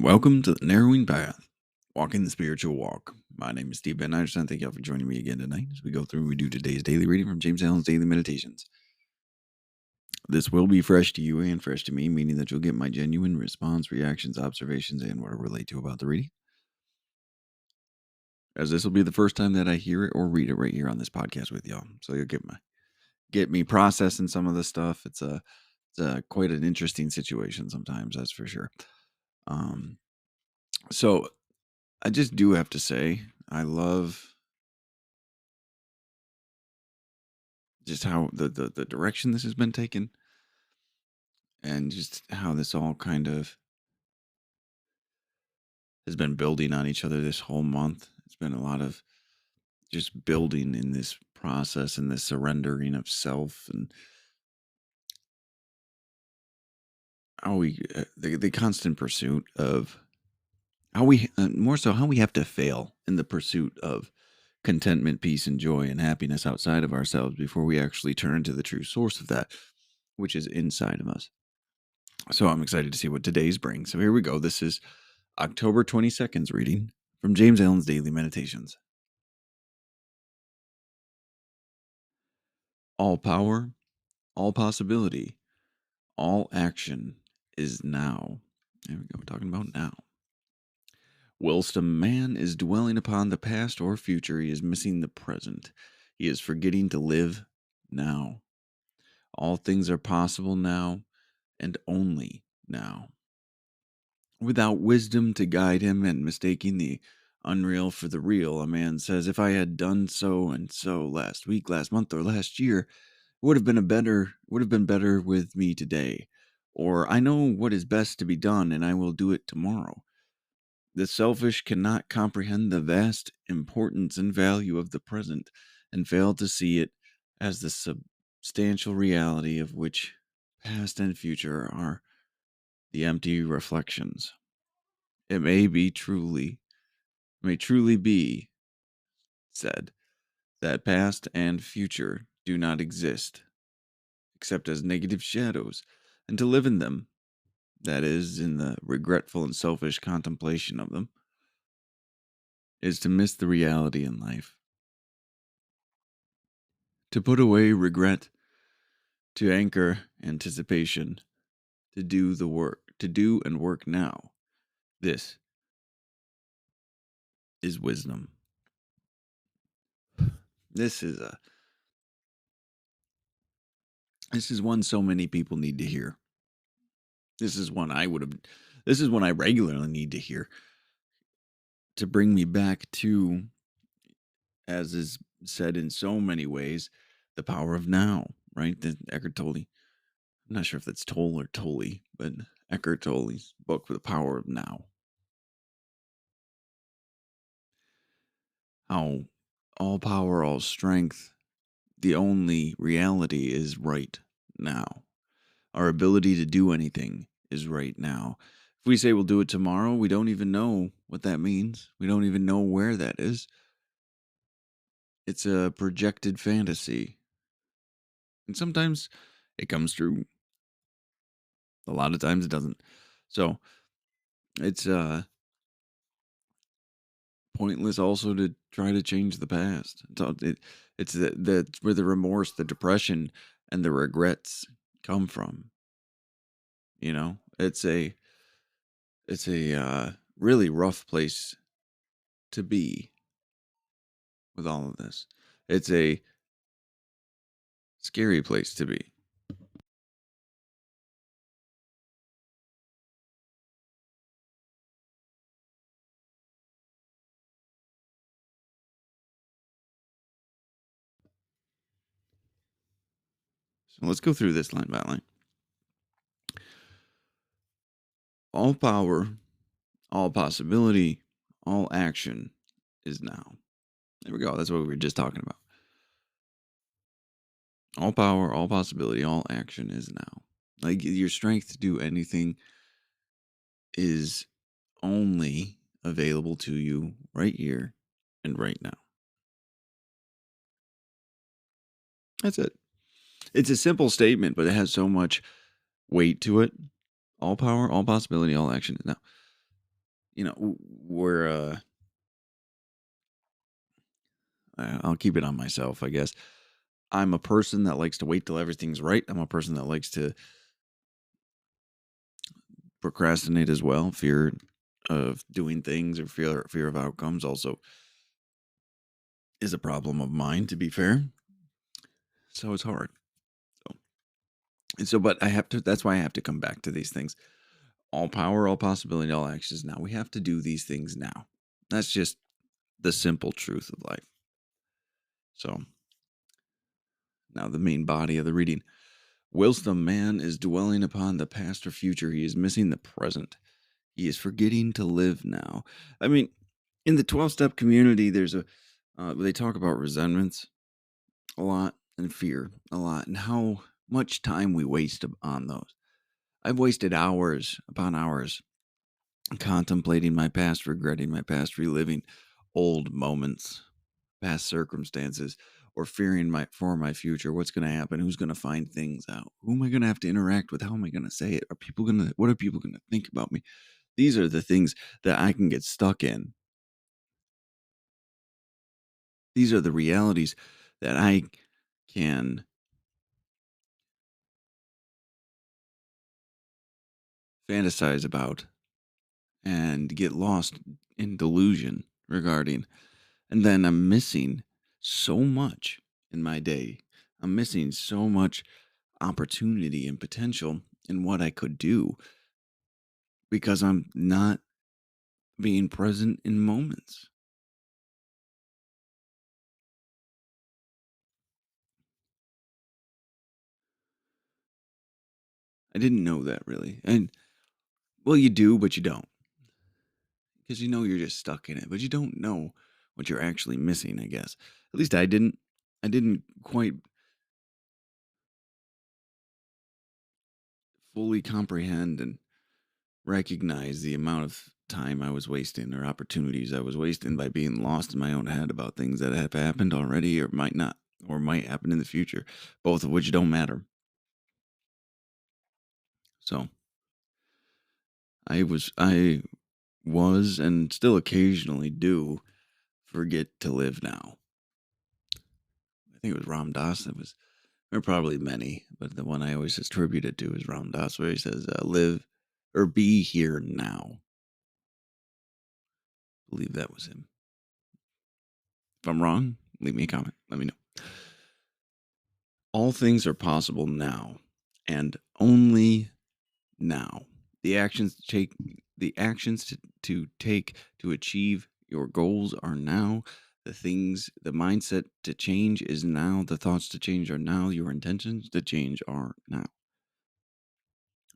Welcome to the Narrowing Path, Walking the Spiritual Walk. My name is Steve Ben Anderson. Thank y'all for joining me again tonight as we go through and we do today's daily reading from James Allen's Daily Meditations. This will be fresh to you and fresh to me, meaning that you'll get my genuine response, reactions, observations, and what I relate to about the reading. As this will be the first time that I hear it or read it right here on this podcast with y'all. So you'll get me processing some of this stuff. It's quite an interesting situation sometimes, that's for sure. So I just do have to say, I love just how the direction this has been taken and just how this all kind of has been building on each other this whole month. It's been a lot of just building in this process and this surrendering of self and how we the constant pursuit of how we more so how we have to fail in the pursuit of contentment, peace, and joy and happiness outside of ourselves before we actually turn to the true source of that, which is inside of us. So I'm excited to see what today's brings. So here we go. This is October 22nd's reading from James Allen's Daily Meditations. All power, all possibility, all action is now. There we go. We're talking about now. Whilst a man is dwelling upon the past or future, he is missing the present. He is forgetting to live now. All things are possible now and only now. Without wisdom to guide him and mistaking the unreal for the real, a man says, if I had done so and so last week, last month, or last year, it would have been better with me today. Or I know what is best to be done, and I will do it tomorrow. The selfish cannot comprehend the vast importance and value of the present, and fail to see it as the substantial reality of which past and future are the empty reflections. It may truly be said that past and future do not exist except as negative shadows, and to live in them, that is, in the regretful and selfish contemplation of them, is to miss the reality in life. To put away regret, to anchor anticipation, to do and work now. This is wisdom. This is one so many people need to hear. This is one I regularly need to hear to bring me back to, as is said in so many ways, the power of now, right? The Eckhart Tolle. I'm not sure if that's Tolle or Tolle, but Eckhart Tolle's book, The Power of Now. How all power, all strength, the only reality is right now. Our ability to do anything is right now. If we say we'll do it tomorrow, we don't even know what that means. We don't even know where that is. It's a projected fantasy. And sometimes it comes true. A lot of times it doesn't. So it's pointless also to try to change the past. It's where the remorse, the depression, and the regrets come from. You know, it's a really rough place to be with all of this. It's a scary place to be. So let's go through this line by line. All power, all possibility, all action is now. There we go. That's what we were just talking about. All power, all possibility, all action is now. Like your strength to do anything is only available to you right here and right now. That's it. It's a simple statement, but it has so much weight to it. All power, all possibility, all action is now. we're I'll keep it on myself, I guess. I'm a person that likes to wait till everything's right. I'm a person that likes to procrastinate as well. Fear of doing things or fear of outcomes also is a problem of mine, to be fair. So it's hard. So, but I have to. That's why I have to come back to these things. All power, all possibility, all actions. Now we have to do these things now. That's just the simple truth of life. So now the main body of the reading. Whilst the man is dwelling upon the past or future, he is missing the present. He is forgetting to live now. I mean, in the 12-step community, there's they talk about resentments a lot and fear a lot and how much time we waste on those. I've wasted hours upon hours contemplating my past, regretting my past, reliving old moments, past circumstances, or fearing for my future. What's going to happen? Who's going to find things out? Who am I going to have to interact with? How am I going to say it? What are people going to think about me? These are the things that I can get stuck in. These are the realities that I can fantasize about and get lost in delusion regarding. And then I'm missing so much in my day. I'm missing so much opportunity and potential in what I could do because I'm not being present in moments. I didn't know that really. And well, you do, but you don't. Because you're just stuck in it, but you don't know what you're actually missing, I guess. At least I didn't. I didn't quite fully comprehend and recognize the amount of time I was wasting or opportunities I was wasting by being lost in my own head about things that have happened already or might not or might happen in the future, both of which don't matter. So I was and still occasionally do forget to live now. I think it was Ram Dass that was, there are probably many, but the one I always attribute it to is Ram Dass, where he says, live or be here now. I believe that was him. If I'm wrong, leave me a comment. Let me know. All things are possible now and only now. The actions to take to take to achieve your goals are now. The mindset to change is now. The thoughts to change are now. Your intentions to change are now.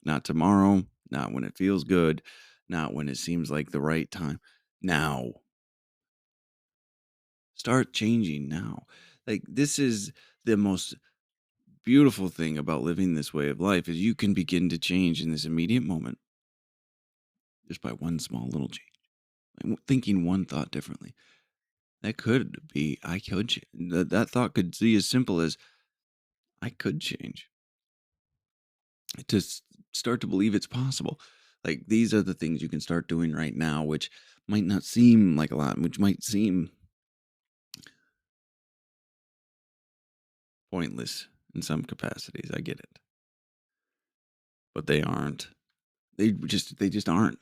Not tomorrow, not when it feels good, not when it seems like the right time. Now. Start changing now. Like, this is the most beautiful thing about living this way of life is you can begin to change in this immediate moment just by one small little change. And thinking one thought differently. That could be, I could that thought could be as simple as I could change. To start to believe it's possible. Like, these are the things you can start doing right now, which might not seem like a lot, which might seem pointless in some capacities. I get it. But they aren't. They just aren't.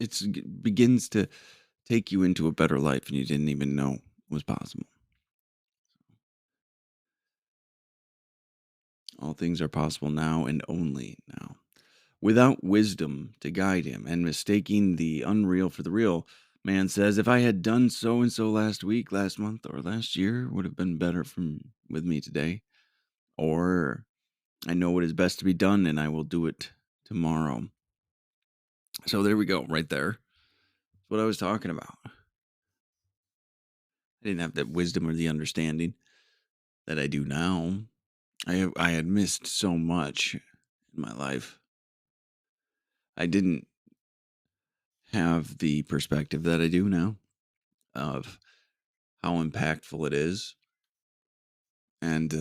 It begins to take you into a better life and you didn't even know was possible. All things are possible now and only now. Without wisdom to guide him and mistaking the unreal for the real, man says, if I had done so and so last week, last month, or last year, would have been better with me today. Or I know what is best to be done and I will do it tomorrow. So there we go, right there. That's what I was talking about. I didn't have that wisdom or the understanding that I do now. I had missed so much in my life. I didn't have the perspective that I do now of how impactful it is. And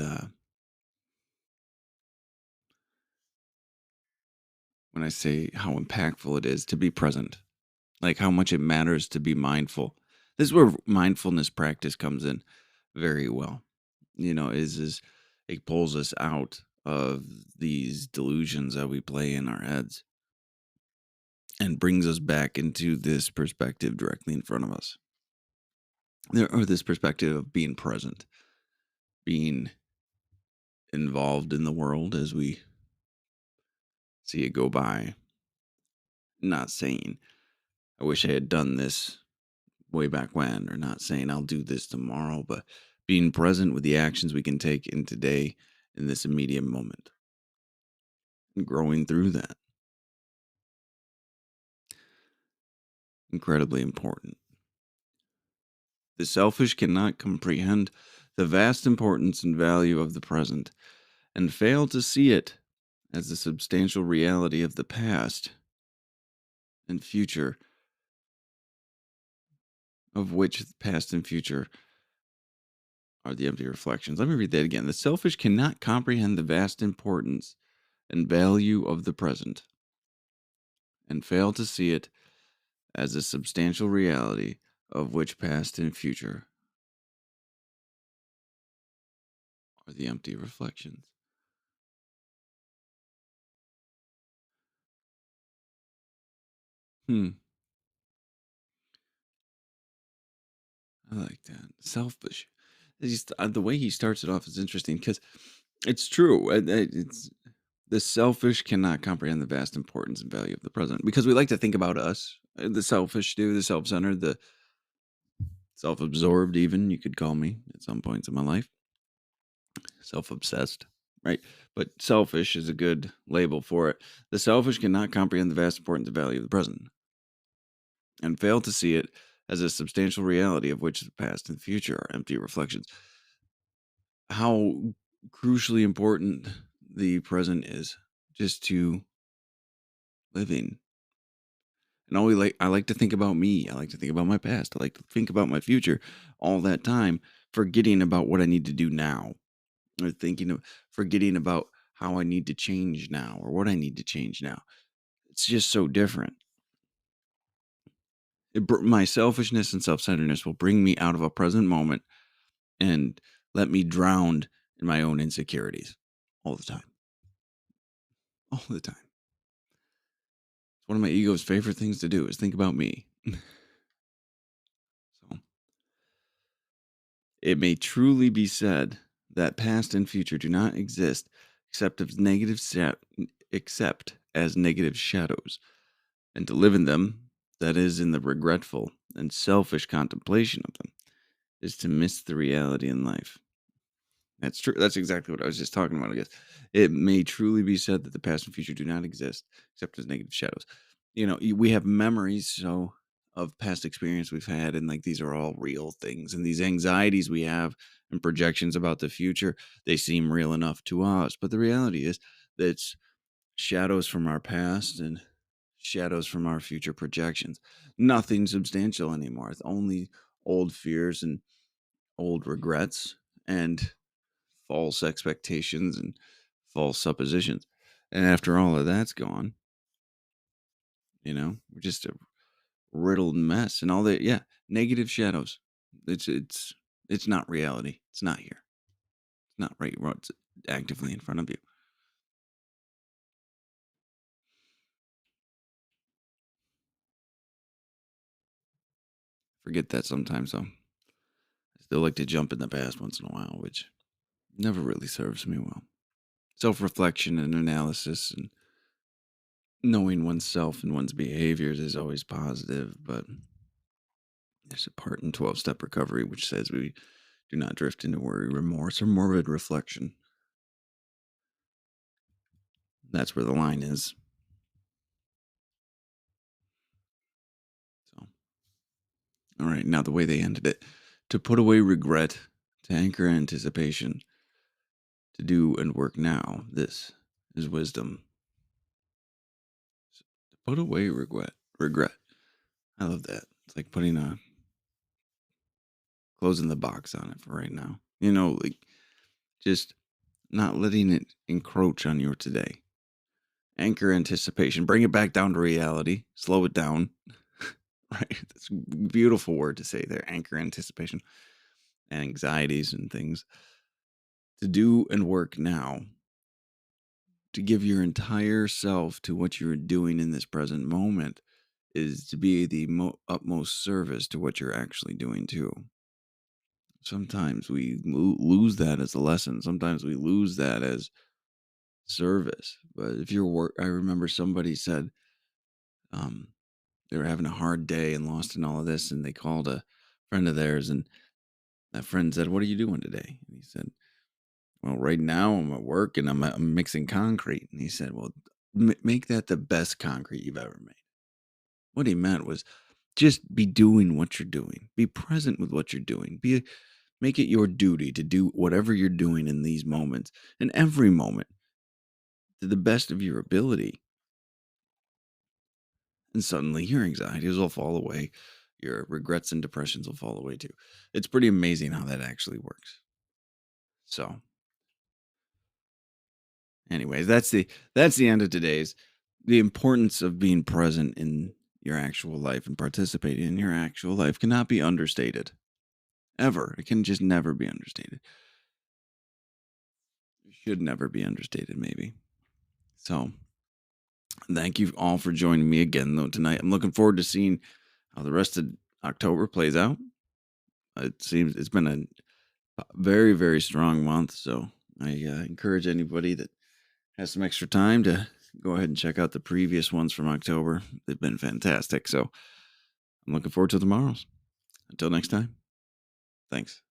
when I say how impactful it is to be present, like how much it matters to be mindful. This is where mindfulness practice comes in very well. Is it pulls us out of these delusions that we play in our heads and brings us back into this perspective directly in front of us. Or this perspective of being present, being involved in the world as we see it go by. Not saying, I wish I had done this way back when, or not saying I'll do this tomorrow, but being present with the actions we can take in today in this immediate moment and growing through that. Incredibly important. The selfish cannot comprehend the vast importance and value of the present and fail to see it as the substantial reality of the past and future, of which the past and future are the empty reflections. Let me read that again. The selfish cannot comprehend the vast importance and value of the present and fail to see it as a substantial reality of which past and future are the empty reflections. Hmm. I like that. Selfish. The way he starts it off is interesting because it's true. It's the selfish cannot comprehend the vast importance and value of the present because we like to think about us. The selfish do, the self-centered, the self-absorbed. Even you could call me at some points in my life self-obsessed, right? But selfish is a good label for it. The selfish cannot comprehend the vast importance and value of the present and fail to see it as a substantial reality of which the past and future are empty reflections. How crucially important the present is just to living. And I like to think about me. I like to think about my past. I like to think about my future all that time, forgetting about what I need to do now, or forgetting about how I need to change now or what I need to change now. It's just so different. My selfishness and self-centeredness will bring me out of a present moment and let me drown in my own insecurities all the time. All the time. It's one of my ego's favorite things to do is think about me. So it may truly be said that past and future do not exist except as negative shadows, and to live in them, that is, in the regretful and selfish contemplation of them, is to miss the reality in life. That's true. That's exactly what I was just talking about, I guess. It may truly be said that the past and future do not exist except as negative shadows. We have memories of past experience we've had, and like these are all real things. And these anxieties we have and projections about the future, they seem real enough to us. But the reality is that it's shadows from our past and shadows from our future projections. Nothing substantial anymore. It's only old fears and old regrets and false expectations and false suppositions. And after all of that's gone, we're just a riddled mess and all that. Yeah, negative shadows. It's not reality. It's not here. It's not right what's actively in front of you. Forget that sometimes though. I still like to jump in the past once in a while, which never really serves me well. Self-reflection and analysis and knowing oneself and one's behaviors is always positive, but there's a part in 12-step recovery which says we do not drift into worry, remorse, or morbid reflection. That's where the line is. So, all right, now the way they ended it: to put away regret, to anchor anticipation, to do and work now. This is wisdom. To put away regret. I love that. It's like closing the box on it for right now. Like just not letting it encroach on your today. Anchor anticipation. Bring it back down to reality. Slow it down. Right? That's a beautiful word to say there. Anchor anticipation. Anxieties and things. To do and work now. To give your entire self to what you're doing in this present moment is to be the utmost service to what you're actually doing too. Sometimes we lose that as a lesson. Sometimes we lose that as service. But if you're work, I remember somebody said um, they were having a hard day and lost in all of this, and they called a friend of theirs, and that friend said, "What are you doing today?" And he said, "Well, right now I'm at work and I'm mixing concrete." And he said, "Well, make that the best concrete you've ever made." What he meant was just be doing what you're doing. Be present with what you're doing. Make it your duty to do whatever you're doing in these moments, in every moment, to the best of your ability. And suddenly your anxieties will fall away. Your regrets and depressions will fall away too. It's pretty amazing how that actually works. So, anyways, that's the end of today's the importance of being present in your actual life and participating in your actual life cannot be understated. Ever. It can just never be understated. It should never be understated, maybe. So, thank you all for joining me again, though, tonight. I'm looking forward to seeing how the rest of October plays out. It seems it's been a very, very strong month. So, I encourage anybody that has some extra time to go ahead and check out the previous ones from October. They've been fantastic. So, I'm looking forward to tomorrow's. Until next time, thanks.